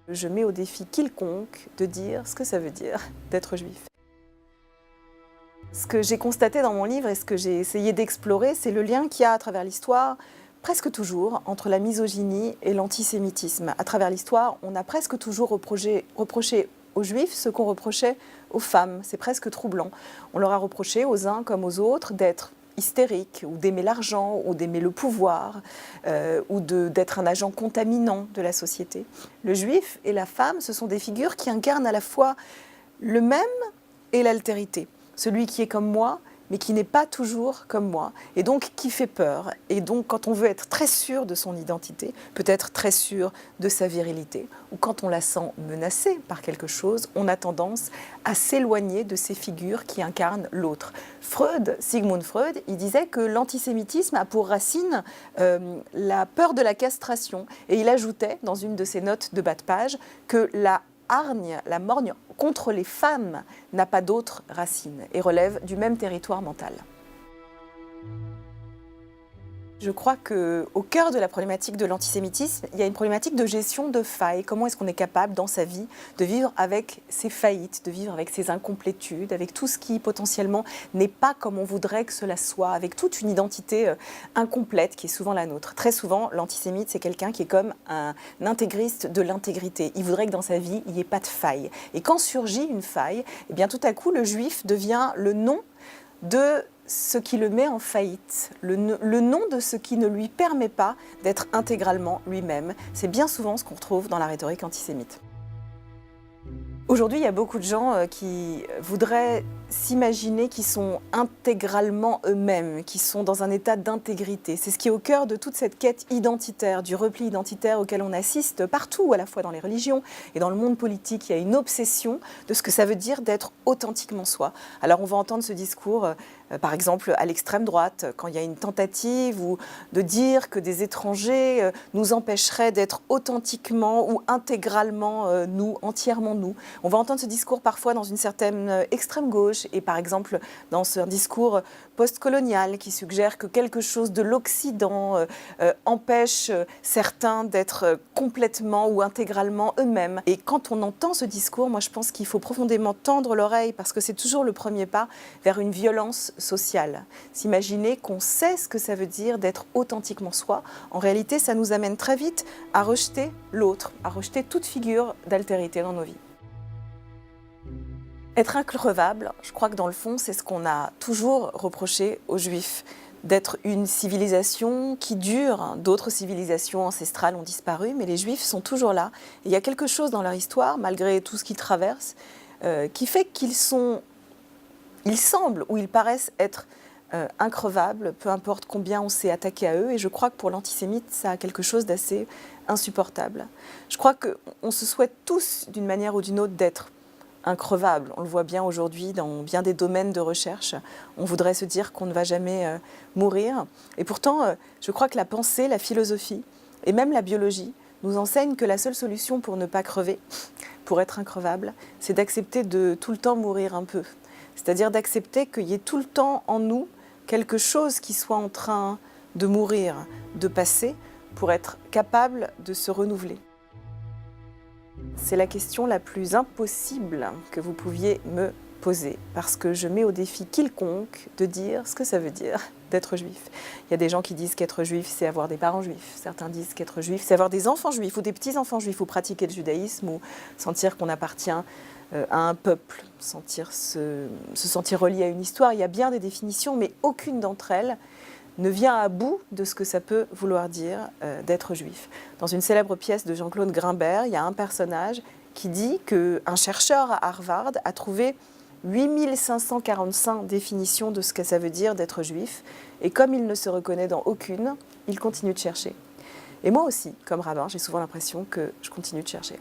Je mets au défi quiconque de dire ce que ça veut dire d'être juif. Ce que j'ai constaté dans mon livre et ce que j'ai essayé d'explorer, c'est le lien qu'il y a à travers l'histoire, presque toujours, entre la misogynie et l'antisémitisme. À travers l'histoire, on a presque toujours reproché aux juifs ce qu'on reprochait aux femmes. C'est presque troublant. On leur a reproché aux uns comme aux autres d'être hystérique, ou d'aimer l'argent, ou d'aimer le pouvoir, ou d'être un agent contaminant de la société. Le juif et la femme, ce sont des figures qui incarnent à la fois le même et l'altérité. Celui qui est comme moi, mais qui n'est pas toujours comme moi, et donc qui fait peur. Et donc quand on veut être très sûr de son identité, peut-être très sûr de sa virilité, ou quand on la sent menacée par quelque chose, on a tendance à s'éloigner de ces figures qui incarnent l'autre. Sigmund Freud, il disait que l'antisémitisme a pour racine la peur de la castration. Et il ajoutait, dans une de ses notes de bas de page, que la hargne, la morgne contre les femmes n'a pas d'autre racine et relève du même territoire mental. Je crois qu'au cœur de la problématique de l'antisémitisme, il y a une problématique de gestion de failles. Comment est-ce qu'on est capable dans sa vie de vivre avec ses faillites, de vivre avec ses incomplétudes, avec tout ce qui potentiellement n'est pas comme on voudrait que cela soit, avec toute une identité incomplète qui est souvent la nôtre. Très souvent, l'antisémite, c'est quelqu'un qui est comme un intégriste de l'intégrité. Il voudrait que dans sa vie, il n'y ait pas de faille. Et quand surgit une faille, eh bien tout à coup, le juif devient le nom de ce qui le met en faillite, le nom de ce qui ne lui permet pas d'être intégralement lui-même. C'est bien souvent ce qu'on retrouve dans la rhétorique antisémite. Aujourd'hui, il y a beaucoup de gens qui voudraient s'imaginer qu'ils sont intégralement eux-mêmes, qui sont dans un état d'intégrité. C'est ce qui est au cœur de toute cette quête identitaire, du repli identitaire auquel on assiste partout, à la fois dans les religions et dans le monde politique. Il y a une obsession de ce que ça veut dire d'être authentiquement soi. Alors on va entendre ce discours, par exemple à l'extrême droite, quand il y a une tentative ou de dire que des étrangers nous empêcheraient d'être authentiquement ou intégralement nous, entièrement nous. On va entendre ce discours parfois dans une certaine extrême gauche et par exemple dans ce discours postcolonial qui suggère que quelque chose de l'Occident empêche certains d'être complètement ou intégralement eux-mêmes. Et quand on entend ce discours, moi je pense qu'il faut profondément tendre l'oreille parce que c'est toujours le premier pas vers une violence sociale. S'imaginer qu'on sait ce que ça veut dire d'être authentiquement soi, en réalité ça nous amène très vite à rejeter l'autre, à rejeter toute figure d'altérité dans nos vies. Être increvable, je crois que dans le fond, c'est ce qu'on a toujours reproché aux Juifs, d'être une civilisation qui dure. Semble civilisations ancestrales ont disparu, mais les Juifs sont toujours là. Et il y a quelque chose dans leur histoire, malgré tout ce qu'ils traversent, qui fait qu'ils semblent ou ils paraissent être increvables, peu importe combien on s'est attaqué à eux. Et je crois que pour l'antisémite, ça a quelque chose d'assez insupportable. Je crois qu'on se souhaite tous, d'une manière ou d'une autre, d'être increvable. On le voit bien aujourd'hui dans bien des domaines de recherche. On voudrait se dire qu'on ne va jamais mourir. Et pourtant, je crois que la pensée, la philosophie et même la biologie nous enseignent que la seule solution pour ne pas crever, pour être increvable, c'est d'accepter de tout le temps mourir un peu. C'est-à-dire d'accepter qu'il y ait tout le temps en nous quelque chose qui soit en train de mourir, de passer, pour être capable de se renouveler. C'est la question la plus impossible que vous pouviez me poser, parce que je mets au défi quiconque de dire ce que ça veut dire d'être juif. Il y a des gens qui disent qu'être juif, c'est avoir des parents juifs. Certains disent qu'être juif, c'est avoir des enfants juifs ou des petits-enfants juifs, ou pratiquer le judaïsme, ou sentir qu'on appartient à un peuple, se sentir relié à une histoire. Il y a bien des définitions, mais aucune d'entre elles ne vient à bout de ce que ça peut vouloir dire d'être juif. Dans une célèbre pièce de Jean-Claude Grimbert, il y a un personnage qui dit qu'un chercheur à Harvard a trouvé 8545 définitions de ce que ça veut dire d'être juif, et comme il ne se reconnaît dans aucune, il continue de chercher. Et moi aussi, comme rabbin, j'ai souvent l'impression que je continue de chercher.